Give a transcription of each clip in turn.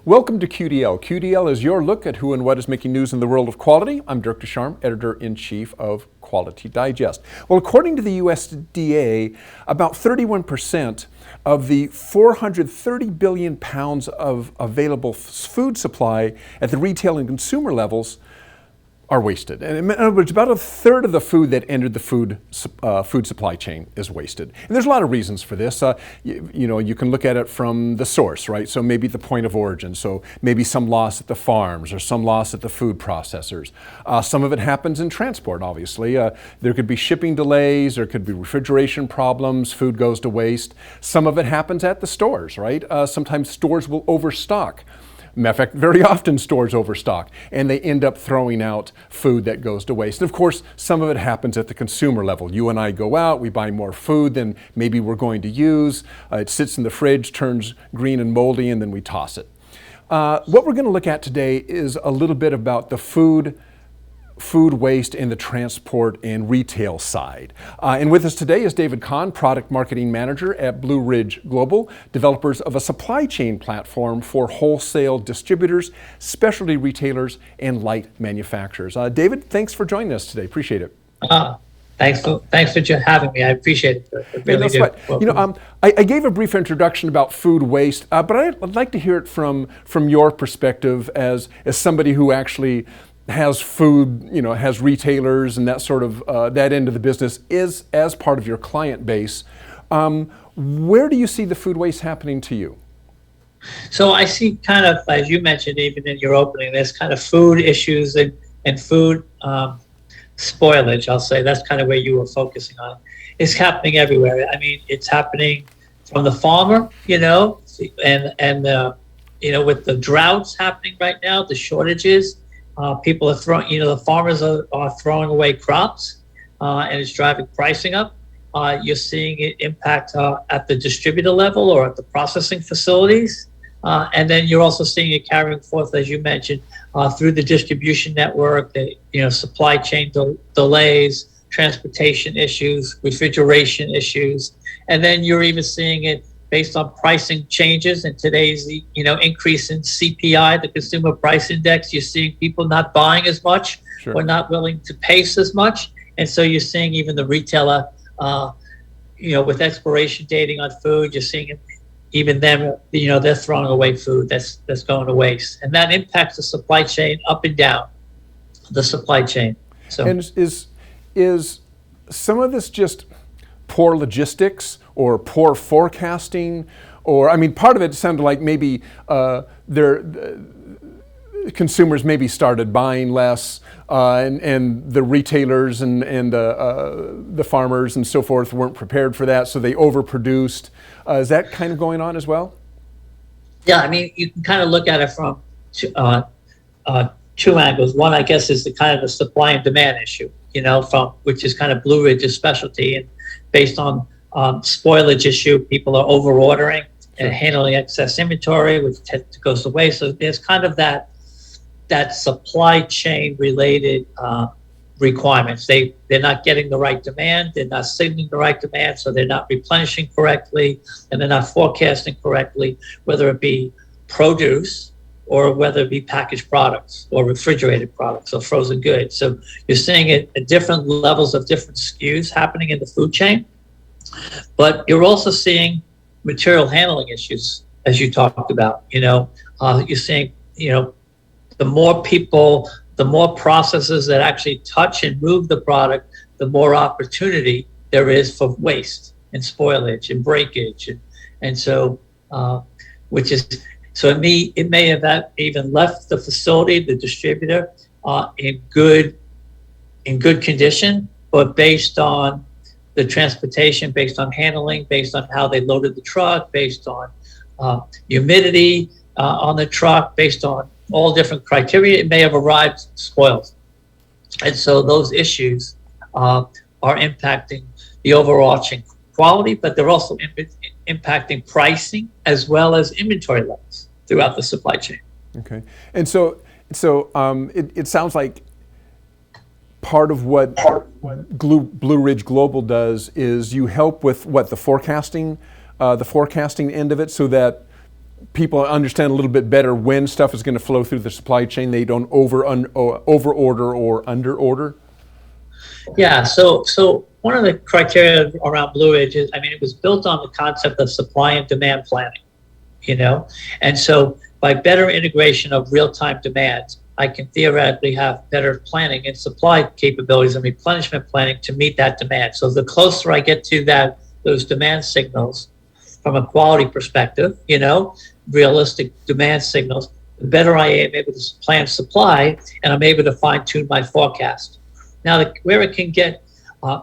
Welcome to QDL. QDL is your look at who and what is making news in the world of quality. I'm Dirk Descharme, Editor-in-Chief of Quality Digest. Well, according to the USDA, about 31% of the 430 billion pounds of available food supply at the retail and consumer levels are wasted. And in other words, about a third of the food that entered the food supply chain is wasted. And there's a lot of reasons for this. You can look at it from the source, right? So maybe the point of origin. So maybe some loss at the farms or some loss at the food processors. Some of it happens in transport, obviously. There could be shipping delays, there could be refrigeration problems, food goes to waste. Some of it happens at the stores, right? Sometimes stores will overstock. Matter of fact, very often stores overstock and they end up throwing out food that goes to waste. And of course, some of it happens at the consumer level. You and I go out, we buy more food than maybe we're going to use. It sits in the fridge, turns green and moldy, and then we toss it. What we're going to look at today is a little bit about the food waste in the transport and retail side. And with us today is David Cahn, Product Marketing Manager at Blue Ridge Global, developers of a supply chain platform for wholesale distributors, specialty retailers, and light manufacturers. David, thanks for joining us today. Appreciate it. Thanks for having me. I appreciate it. I really do. Right. I gave a brief introduction about food waste, but I'd like to hear it from your perspective as somebody who actually has food, has retailers and that sort of, that end of the business is as part of your client base. Where do you see the food waste happening to you? So I see kind of, as you mentioned, even in your opening, there's kind of food issues and food spoilage, I'll say. That's kind of where you were focusing on. It's happening everywhere. I mean, it's happening from the farmer, and with the droughts happening right now, the shortages, people are throwing, the farmers are throwing away crops, and it's driving pricing up. You're seeing it impact at the distributor level or at the processing facilities. And then you're also seeing it carrying forth, as you mentioned, through the distribution network, the supply chain delays, transportation issues, refrigeration issues. And then you're even seeing it based on pricing changes and today's increase in CPI, the Consumer Price Index. You're seeing people not buying as much, Sure, or not willing to pay as much. And so you're seeing even the retailer, with expiration dating on food, you're seeing even them, they're throwing away food that's going to waste. And that impacts the supply chain up and down the supply chain. So, and is some of this just poor logistics or poor forecasting? Or, part of it sounded like maybe consumers maybe started buying less, and the retailers and the farmers and so forth weren't prepared for that, so they overproduced. Is that kind of going on as well? Yeah, you can kind of look at it from two angles. One, I guess, is the kind of the supply and demand issue, which is kind of Blue Ridge's specialty, and based on spoilage issue, people are over ordering and handling excess inventory, which goes away. So there's kind of that supply chain related requirements. They're not getting the right demand, they're not signaling the right demand, so they're not replenishing correctly, and they're not forecasting correctly, whether it be produce or whether it be packaged products or refrigerated products or frozen goods. So you're seeing it at different levels of different SKUs happening in the food chain. But you're also seeing material handling issues, as you talked about. You're seeing, the more people, the more processes that actually touch and move the product, the more opportunity there is for waste and spoilage and breakage. And so, it may have even left the facility, the distributor, in good condition, but based on the transportation, based on handling, based on how they loaded the truck, based on humidity on the truck, based on all different criteria, it may have arrived spoiled. And so those issues are impacting the overarching quality, but they're also impacting pricing as well as inventory levels throughout the supply chain. Okay, and so it sounds like part of what Blue Ridge Global does is you help with the forecasting end of it, so that people understand a little bit better when stuff is going to flow through the supply chain. They don't over order or under order. Yeah, so one of the criteria around Blue Ridge is, I mean, it was built on the concept of supply and demand planning, and so by better integration of real-time demand, I can theoretically have better planning and supply capabilities and replenishment planning to meet that demand. So the closer I get to those demand signals from a quality perspective, realistic demand signals, the better I am able to plan supply, and I'm able to fine-tune my forecast. Now, where it can get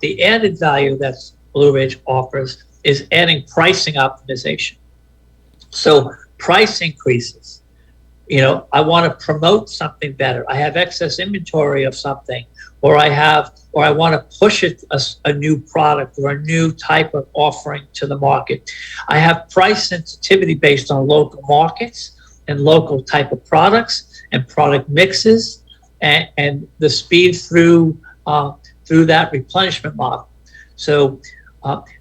the added value that Blue Ridge offers is adding pricing optimization. So price increases. I want to promote something better. I have excess inventory of something, or I want to push a new product or a new type of offering to the market. I have price sensitivity based on local markets and local type of products and product mixes and the speed through that replenishment model. So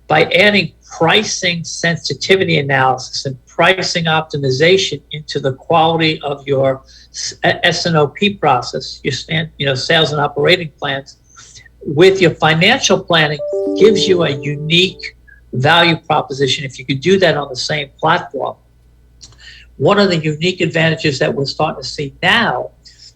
by adding pricing sensitivity analysis and pricing optimization into the quality of your S&OP process, your sales and operating plans, with your financial planning, gives you a unique value proposition if you could do that on the same platform. One of the unique advantages that we're starting to see now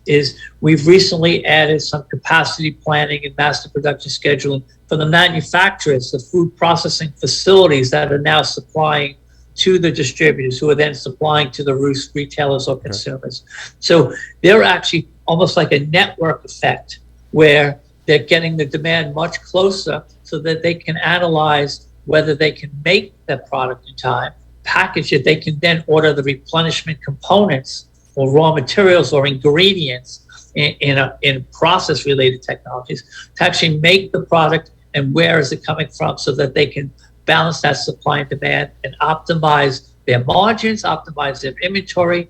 is we've recently added some capacity planning and master production scheduling for the manufacturers, the food processing facilities that are now supplying to the distributors, who are then supplying to the retailers or consumers. So they're actually almost like a network effect where they're getting the demand much closer so that they can analyze whether they can make that product in time, package it. They can then order the replenishment components or raw materials or ingredients in process-related technologies to actually make the product, and where is it coming from, so that they can balance that supply and demand and optimize their margins, optimize their inventory.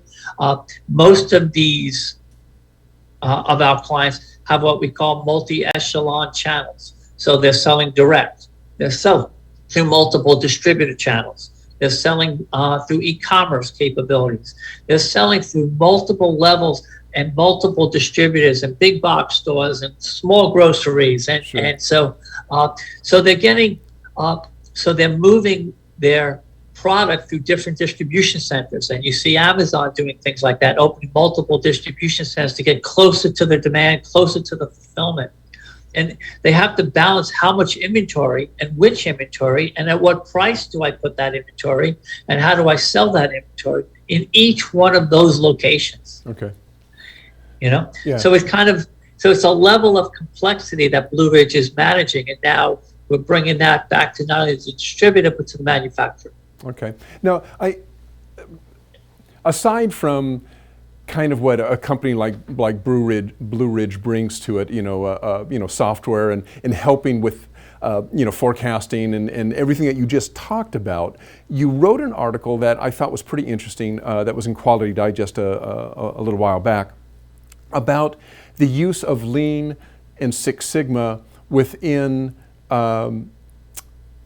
Most of these of our clients have what we call multi-echelon channels. So they're selling direct. They're selling through multiple distributor channels. They're selling through e-commerce capabilities. They're selling through multiple levels and multiple distributors and big box stores and small groceries. And, Sure. and so they're getting, so they're moving their product through different distribution centers. And you see Amazon doing things like that, opening multiple distribution centers to get closer to the demand, closer to the fulfillment. And they have to balance how much inventory and which inventory, and at what price do I put that inventory, and how do I sell that inventory in each one of those locations. Okay. Yeah. So it's a level of complexity that Blue Ridge is managing, and now we're bringing that back to not only the distributor but to the manufacturer. Okay. Now, aside from kind of what a company like Blue Ridge brings to it, software and helping with forecasting and everything that you just talked about, you wrote an article that I thought was pretty interesting that was in Quality Digest a little while back about the use of Lean and Six Sigma within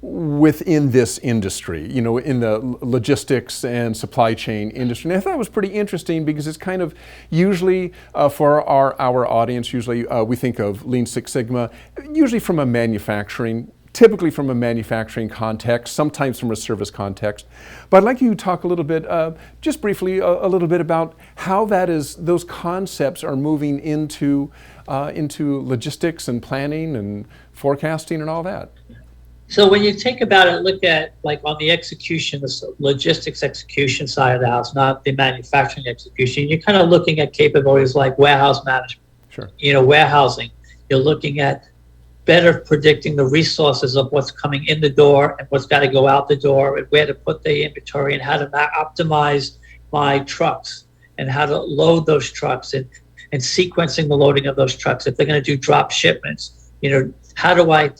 this industry, in the logistics and supply chain industry. And I thought it was pretty interesting because it's kind of usually for our audience, usually we think of Lean Six Sigma, usually typically from a manufacturing context, sometimes from a service context. But I'd like you to talk a little bit, just briefly, a little bit about how those concepts are moving into logistics and planning and forecasting and all that. So when you think about it, look at like on the execution, the logistics execution side of the house, not the manufacturing execution, you're kind of looking at capabilities like warehouse management. Sure. Warehousing. You're looking at better predicting the resources of what's coming in the door and what's got to go out the door, and where to put the inventory, and how to optimize my trucks and how to load those trucks and sequencing the loading of those trucks. If they're going to do drop shipments, how do I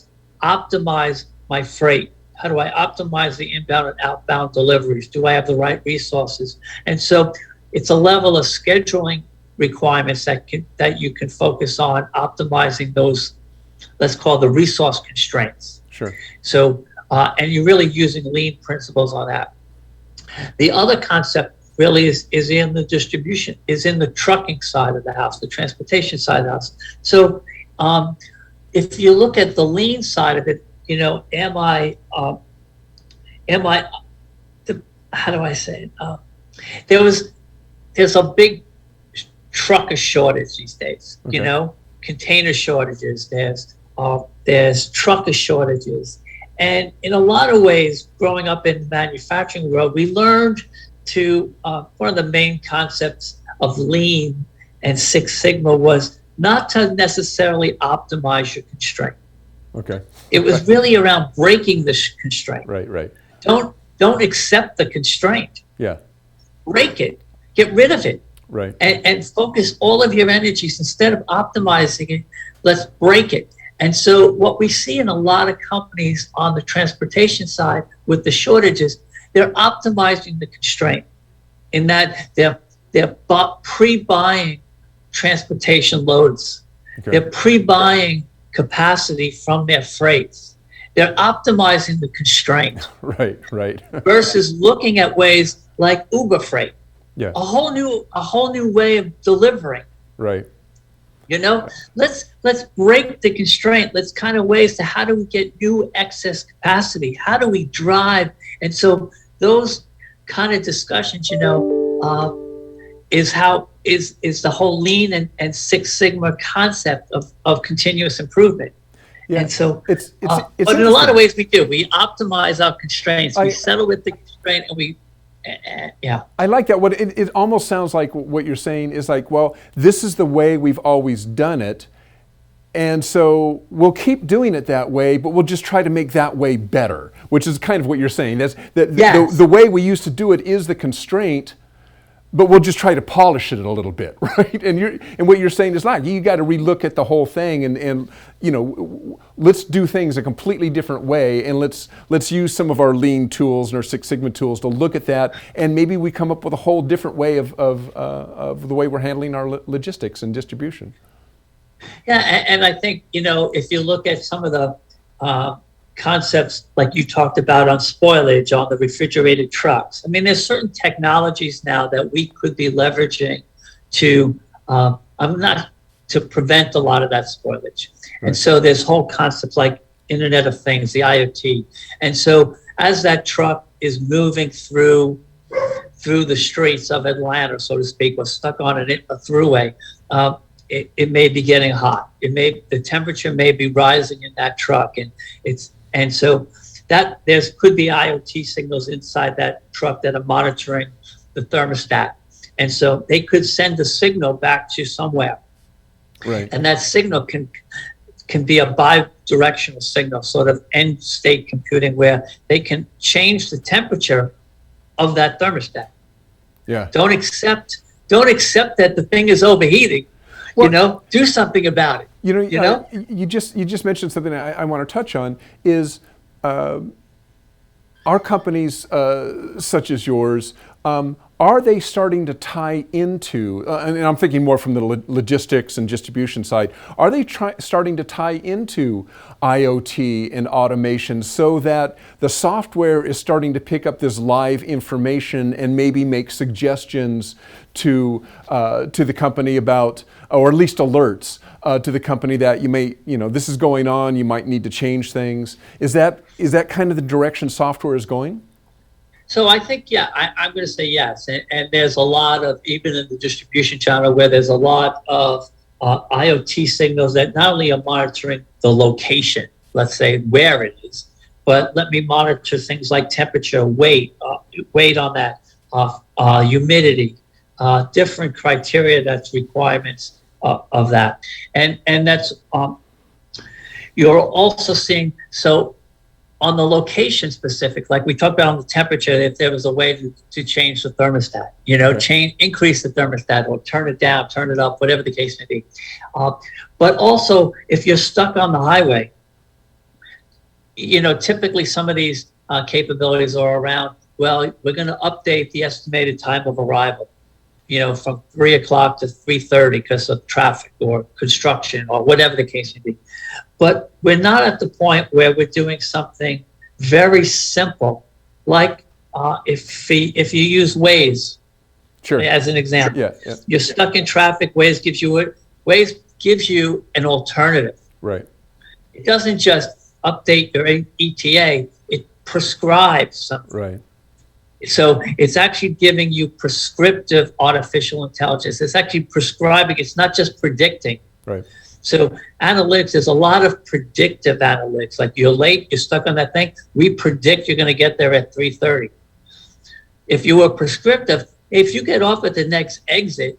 optimize my freight? How do I optimize the inbound and outbound deliveries? Do I have the right resources? And so it's a level of scheduling requirements that you can focus on optimizing those, let's call the resource constraints. Sure. So, and you're really using lean principles on that. The other concept really is in the distribution, is in the trucking side of the house, the transportation side of the house. So if you look at the lean side of it, am I, how do I say it? There's a big trucker shortage these days, Okay. container shortages, there's trucker shortages. And in a lot of ways, growing up in the manufacturing world, we learned one of the main concepts of lean and Six Sigma was not to necessarily optimize your constraint. Okay. It was really around breaking the constraint. Right. Don't accept the constraint. Yeah. Break it. Get rid of it. Right. And focus all of your energies instead of optimizing it. Let's break it. And so what we see in a lot of companies on the transportation side with the shortages, they're optimizing the constraint in that they're pre-buying transportation loads. Okay. They're pre-buying capacity from their freights. They're optimizing the constraint Right. versus looking at ways like Uber Freight, Yeah. a whole new way of delivering. Right. Let's break the constraint. Let's kind of ways to how do we get new excess capacity? How do we drive? And so those kind of discussions, is the whole lean and Six Sigma concept of continuous improvement. Yeah. And so, it's but in a lot of ways we do. We optimize our constraints. We settle with the constraint, and we. Yeah. I like that. What it almost sounds like what you're saying is like, well, this is the way we've always done it. And so we'll keep doing it that way, but we'll just try to make that way better, which is kind of what you're saying. Yes. The way we used to do it is the constraint, but we'll just try to polish it a little bit, right? And what you're saying is like, you got to relook at the whole thing and let's do things a completely different way, and let's use some of our lean tools and our Six Sigma tools to look at that, and maybe we come up with a whole different way of the way we're handling our logistics and distribution. Yeah, and I think, if you look at some of the concepts like you talked about on spoilage, on the refrigerated trucks, I mean, there's certain technologies now that we could be leveraging to prevent a lot of that spoilage. Right. And so there's whole concepts like Internet of Things, the IoT. And so as that truck is moving through the streets of Atlanta, so to speak, or stuck on a throughway, it may be getting hot. The temperature may be rising in that truck, and so that could be IoT signals inside that truck that are monitoring the thermostat, and so they could send a signal back to somewhere, right? And that signal can be a bi-directional signal, sort of end state computing, where they can change the temperature of that thermostat. Yeah. Don't accept that the thing is overheating. Well, do something about it. You just mentioned something I want to touch on is our companies such as yours. Are they starting to tie into, and I'm thinking more from the logistics and distribution side, are they starting to tie into IoT and automation so that the software is starting to pick up this live information and maybe make suggestions to the company about, or at least alerts to the company that you may, this is going on, you might need to change things. Is that kind of the direction software is going? So I think, I'm going to say yes. And there's a lot of, even in the distribution channel, where there's a lot of IoT signals that not only are monitoring the location, let's say where it is, but let me monitor things like temperature, weight on that, humidity, different criteria that's requirements of that. And that's, you're also seeing, so on the location specific, like we talked about on the temperature, if there was a way to change the thermostat, increase the thermostat or turn it down, turn it up, whatever the case may be. But also, if you're stuck on the highway, typically some of these capabilities are around, well, we're going to update the estimated time of arrival, from 3 o'clock to 3:30 because of traffic or construction or whatever the case may be. But we're not at the point where we're doing something very simple, like if you use Waze Sure. as an example, Yeah. you're stuck in traffic. Waze gives you an alternative. Right. It doesn't just update your ETA; it prescribes something. Right. So it's actually giving you prescriptive artificial intelligence. It's actually prescribing. It's not just predicting. Right. So analytics, there's a lot of predictive analytics. Like you're late, you're stuck on that thing. We predict you're going to get there at 3:30. If you were prescriptive, if you get off at the next exit,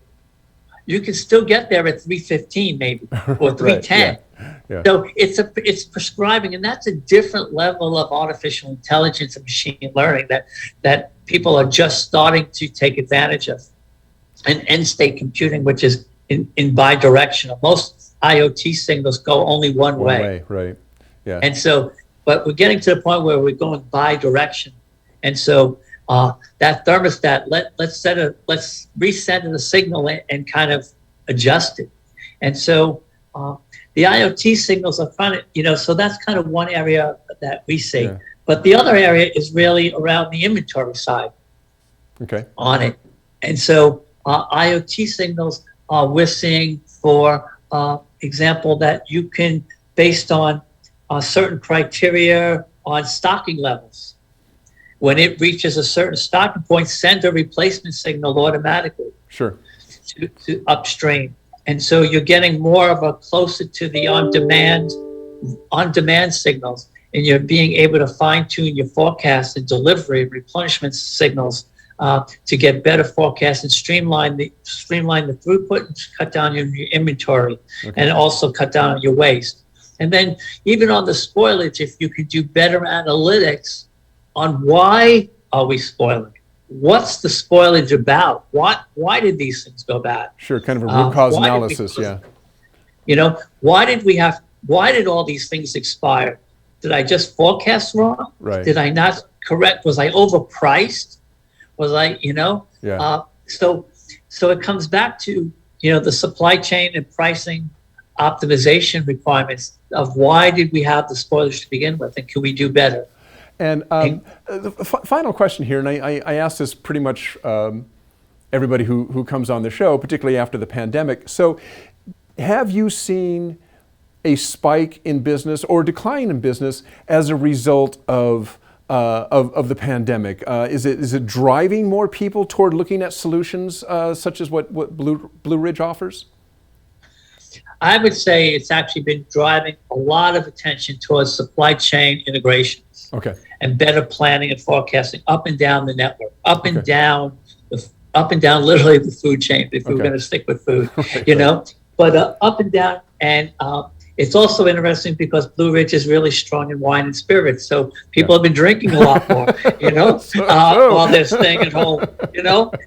you can still get there at 3:15 maybe or 3:10. Right. Yeah. So it's prescribing, and that's a different level of artificial intelligence and machine learning that people are just starting to take advantage of. And end state computing, which is in bi-directional. Most IoT signals go only one way. Right. Yeah. And so, but we're getting to the point where we're going bi-directional. And so that thermostat, let's reset the signal and kind of adjust it. And so the IoT signals are kind of, so that's kind of one area that we see. Yeah. But the other area is really around the inventory side. Okay. On it. And so IoT signals we're seeing, for example, that you can, based on certain criteria on stocking levels, when it reaches a certain stocking point, send a replacement signal automatically. Sure. To upstream. And so you're getting more of a closer to the on-demand signals, and you're being able to fine-tune your forecast and delivery replenishment signals to get better forecasts and streamline the throughput and cut down your inventory, and also cut down on your waste. And then even on the spoilage, if you could do better analytics on why are we spoiling? What's the spoilage about? Why did these things go bad? Sure, kind of a root cause analysis, yeah. Why did all these things expire? Did I just forecast wrong? Right. Did I not correct? Was I overpriced? Was I, Yeah. So it comes back to, the supply chain and pricing optimization requirements of why did we have the spoilage to begin with, and can we do better? And the final question here, and I ask this pretty much everybody who comes on the show, particularly after the pandemic. So have you seen a spike in business or decline in business as a result of the pandemic? Is it driving more people toward looking at solutions such as what Blue Ridge offers? I would say it's actually been driving a lot of attention towards supply chain integrations. Okay. And better planning and forecasting up and down the network, up and down literally the food chain, if we're going to stick with food, but up and down. And it's also interesting because Blue Ridge is really strong in wine and spirits. So people have been drinking a lot more, while they're staying at home,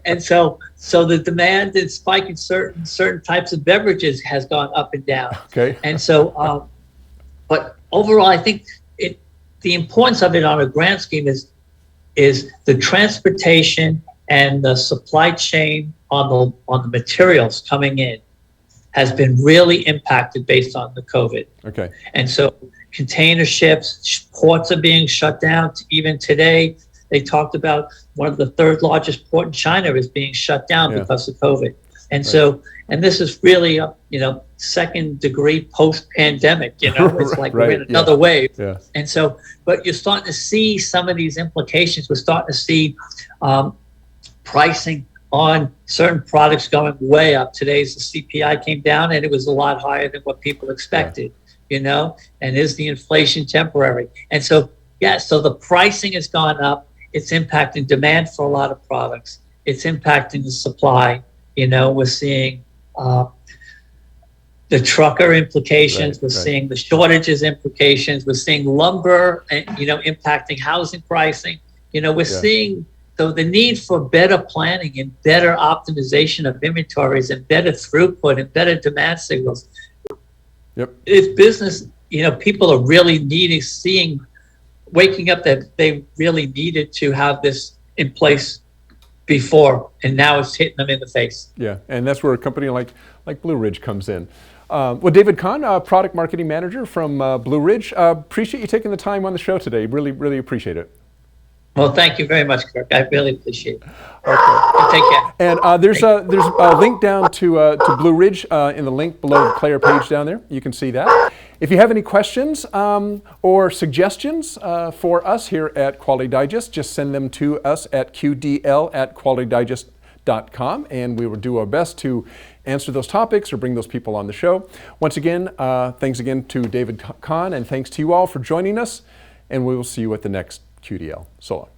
and so the demand and spike in certain types of beverages has gone up and down. Okay. And so, but overall, I think the importance of it on a grand scheme is the transportation and the supply chain on the materials coming in has been really impacted based on the COVID. Okay. And so container ships, ports are being shut down. Even today, they talked about one of the third largest port in China is being shut down because of COVID. And so, and this is really a, second degree post-pandemic, it's like we're in another wave. Yeah. And so, but you're starting to see some of these implications. We're starting to see pricing on certain products going way up. Today's the CPI came down and it was a lot higher than what people expected, and is the inflation temporary? And so, so the pricing has gone up. It's impacting demand for a lot of products. It's impacting the supply. We're seeing the trucker implications. We're seeing the shortages implications. We're seeing lumber, impacting housing pricing. We're seeing so the need for better planning and better optimization of inventories and better throughput and better demand signals. Yep. If business, people are really waking up that they really needed to have this in place before, and now it's hitting them in the face. Yeah, and that's where a company like Blue Ridge comes in. Well, David Cahn, product marketing manager from Blue Ridge, appreciate you taking the time on the show today. Really, really appreciate it. Well, thank you very much, Kirk. I really appreciate it. Okay. Take care. And there's a link down to Blue Ridge in the link below the player page down there. You can see that. If you have any questions or suggestions for us here at Quality Digest, just send them to us at qdl@qualitydigest.com, and we will do our best to answer those topics or bring those people on the show. Once again, thanks again to David Cahn, and thanks to you all for joining us, and we will see you at the next QDL. So long.